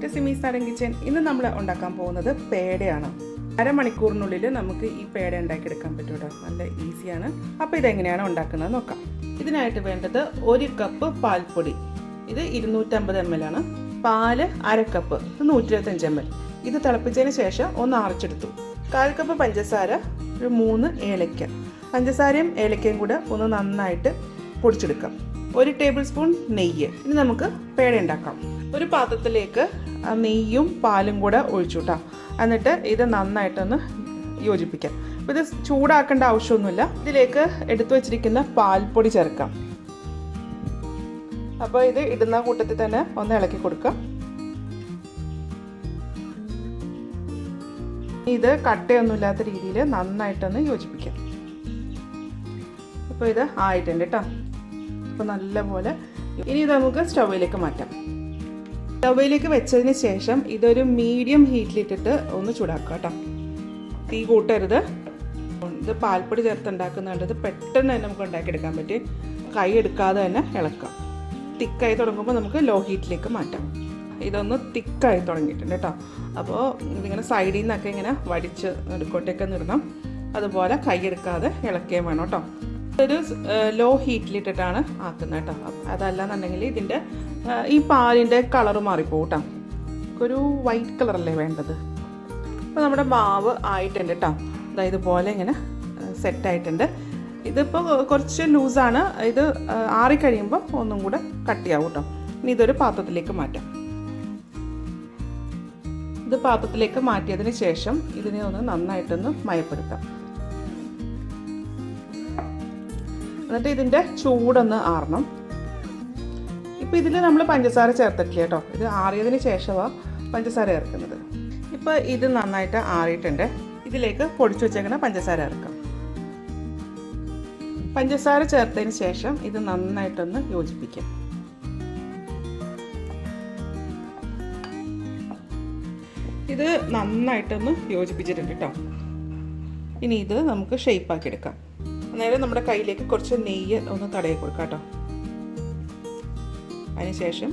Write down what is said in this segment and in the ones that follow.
To സിമീസ് നാടൻ kitchen. ഇന്ന് നമ്മൾ ഉണ്ടാക്കാൻ പോകുന്നത് പേടയാണ്. അരമണിക്കൂറിനുള്ളിൽ നമുക്ക് ഈ പേട ഉണ്ടാക്കിയെടുക്കാൻ പറ്റും കേട്ടോ. നല്ല ഈസിയാണ്. അപ്പോൾ ഇതെങ്ങനെയാണ് ഉണ്ടാക്കുന്നത് നോക്കാം. ഇതിനായിട്ട് വേണ്ടത് 1 കപ്പ് പാൽപ്പൊടി. ഇത് 250 ml ആണ്. പാല് 1/2 കപ്പ്, ഇത് 125 ml. ഇത് തിളപ്പിച്ചതിന് ശേഷം ഒന്ന് അരച്ചെടുത്തു. 1/4 കപ്പ് പഞ്ചസാര, ഒരു 3 ഏലക്ക. പഞ്ചസാരയും ഏലക്കയും കൂടെ ഒന്ന് നന്നായിട്ട് പൊടിച്ചെടുക്കാം. 1 ടേബിൾ സ്പൂൺ നെയ്യ്. ഇനി നമുക്ക് പേട ഉണ്ടാക്കാം. ഒരു പാത്രത്തിലേക്ക് നെയ്യും പാലും കൂടെ ഒഴിച്ചു കേട്ടോ. എന്നിട്ട് ഇത് നന്നായിട്ടൊന്ന് യോജിപ്പിക്കാം. അപ്പോൾ ഇത് ചൂടാക്കേണ്ട ആവശ്യമൊന്നുമില്ല. ഇതിലേക്ക് എടുത്തു വച്ചിരിക്കുന്ന പാൽപ്പൊടി ചേർക്കാം. അപ്പോൾ ഇത് ഇടുന്ന കൂട്ടത്തിൽ തന്നെ ഒന്ന് ഇളക്കി കൊടുക്കാം. ഇത് കട്ടയൊന്നുമില്ലാത്ത രീതിയിൽ നന്നായിട്ടൊന്ന് യോജിപ്പിക്കാം. അപ്പോൾ ഇത് ആയിട്ടുണ്ട് കേട്ടോ. അപ്പോൾ നല്ലപോലെ ഇനി ഇത് നമുക്ക് സ്റ്റൗവിലേക്ക് മാറ്റാം. സ്റ്റൗവിലേക്ക് വെച്ചതിന് ശേഷം ഇതൊരു മീഡിയം ഹീറ്റിലിട്ടിട്ട് ഒന്ന് ചൂടാക്കുക കേട്ടോ. തീ കൂട്ടരുത്. ഇത് പാൽപ്പൊടി ചേർത്ത് ഉണ്ടാക്കുന്നുണ്ട്. ഇത് പെട്ടെന്ന് തന്നെ നമുക്ക് ഉണ്ടാക്കിയെടുക്കാൻ പറ്റും. കൈ എടുക്കാതെ തന്നെ ഇളക്കാം. തിക്കായി തുടങ്ങുമ്പോൾ നമുക്ക് ലോ ഹീറ്റിലേക്ക് മാറ്റാം. ഇതൊന്ന് തിക്കായി തുടങ്ങിയിട്ടുണ്ട് കേട്ടോ. അപ്പോൾ ഇതിങ്ങനെ സൈഡിൽ നിന്നൊക്കെ ഇങ്ങനെ വടിച്ച് നടുക്കോട്ടേക്ക് നിടണം. അതുപോലെ കൈ എടുക്കാതെ ഇളക്കുകയും വേണം കേട്ടോ. ഒരു ലോ ഹീറ്റിലിട്ടിട്ടാണ് ആക്കുന്നത് കേട്ടോ. അതല്ലാന്നുണ്ടെങ്കിൽ ഇതിൻ്റെ ഈ പാലിൻ്റെ കളറ് മാറിപ്പോകും കേട്ടോ. ഒരു വൈറ്റ് കളറല്ലേ വേണ്ടത്. അപ്പോൾ നമ്മുടെ മാവ് ആയിട്ടുണ്ട് കേട്ടോ. അതായത് ഇതുപോലെ ഇങ്ങനെ സെറ്റായിട്ടുണ്ട്. ഇതിപ്പോൾ കുറച്ച് ലൂസാണ്. ഇത് ആറിക്കഴിയുമ്പോൾ ഒന്നും കൂടെ കട്ടിയാവും കേട്ടോ. ഇനി ഇതൊരു പാത്രത്തിലേക്ക് മാറ്റാം. ഇത് പാത്രത്തിലേക്ക് മാറ്റിയതിന് ശേഷം ഇതിനെ ഒന്ന് നന്നായിട്ടൊന്ന് മയപ്പെടുത്താം. എന്നിട്ട് ഇതിൻ്റെ ചൂടൊന്ന് ആറണം. ഇപ്പോൾ ഇതിൽ നമ്മൾ പഞ്ചസാര ചേർത്തിട്ടില്ല കേട്ടോ. ഇത് ആറിയതിന് ശേഷമാണ് പഞ്ചസാര ചേർക്കുന്നത്. ഇപ്പോൾ ഇത് നന്നായിട്ട് ആറിയിട്ടുണ്ട്. ഇതിലേക്ക് പൊടിച്ചു വെച്ചേക്കുന്ന പഞ്ചസാര ചേർക്കാം. പഞ്ചസാര ചേർത്തതിന് ശേഷം ഇത് നന്നായിട്ടൊന്ന് യോജിപ്പിക്കാം. ഇത് നന്നായിട്ടൊന്ന് യോജിപ്പിച്ചിട്ടുണ്ട് കേട്ടോ. ഇനി ഇത് നമുക്ക് ഷേപ്പാക്കി എടുക്കാം. അന്നേരം നമ്മുടെ കയ്യിലേക്ക് കുറച്ച് നെയ്യ് ഒന്ന് തടയി കൊടുക്കാം കേട്ടോ. അതിനുശേഷം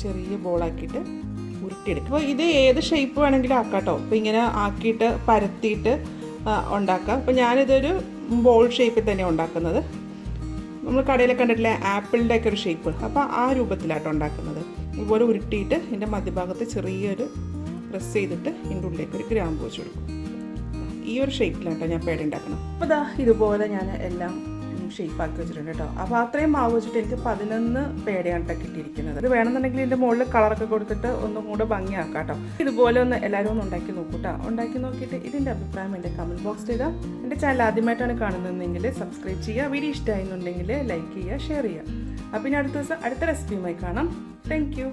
ചെറിയ ബോളാക്കിയിട്ട് ഉരുട്ടിയെടുക്കും. അപ്പോൾ ഇത് ഏത് ഷേപ്പ് വേണമെങ്കിലും ആക്കാം കേട്ടോ. അപ്പോൾ ഇങ്ങനെ ആക്കിയിട്ട് പരത്തിയിട്ട് ഉണ്ടാക്കാം. അപ്പോൾ ഞാനിതൊരു ബോൾ ഷേപ്പിൽ തന്നെയാണ് ഉണ്ടാക്കുന്നത്. നമ്മൾ കടയിലൊക്കെ കണ്ടിട്ടില്ലേ ആപ്പിളിൻ്റെ ഒക്കെ ഒരു ഷേപ്പ്. അപ്പോൾ ആ രൂപത്തിലാട്ടോ ഉണ്ടാക്കുന്നത്. ഇതുപോലെ ഉരുട്ടിയിട്ട് ഇതിൻ്റെ മധ്യഭാഗത്ത് ചെറിയൊരു പ്രസ് ചെയ്തിട്ട് ഇതിൻ്റെ ഉള്ളിലേക്ക് ഒരു ഗ്രാമ്പ് വെച്ച് കൊടുക്കും. ഈ ഒരു ഷേപ്പിലാട്ടോ ഞാൻ പേട ഉണ്ടാക്കണം. അപ്പോൾ ഇതാ ഇതുപോലെ ഞാൻ എല്ലാം ഷേപ്പാക്കി വെച്ചിട്ടുണ്ട് കേട്ടോ. അപ്പോൾ അത്രയും മാവ് വെച്ചിട്ട് എനിക്ക് 11 പേടയാണ് കിട്ടിയിരിക്കുന്നത്. ഇത് വേണമെന്നുണ്ടെങ്കിൽ ഇതിൻ്റെ മുകളിൽ കളറൊക്കെ കൊടുത്തിട്ട് ഒന്നും കൂടെ ഭംഗിയാക്കാം കേട്ടോ. ഇതുപോലെ ഒന്ന് എല്ലാവരും ഒന്ന് ഉണ്ടാക്കി നോക്കൂ കേട്ടോ. ഉണ്ടാക്കി നോക്കിയിട്ട് ഇതിൻ്റെ അഭിപ്രായം എൻ്റെ കമൻറ്റ് ബോക്സിൽ ഇടാം. എൻ്റെ ചാനൽ ആദ്യമായിട്ടാണ് കാണുന്നതെങ്കിൽ സബ്സ്ക്രൈബ് ചെയ്യുക. വീഡിയോ ഇഷ്ടമായിരുന്നുണ്ടെങ്കിൽ ലൈക്ക് ചെയ്യുക, ഷെയർ ചെയ്യുക. അപ്പോൾ ഇനി അടുത്ത ദിവസം അടുത്ത റെസിപ്പിയുമായി കാണാം. Thank you.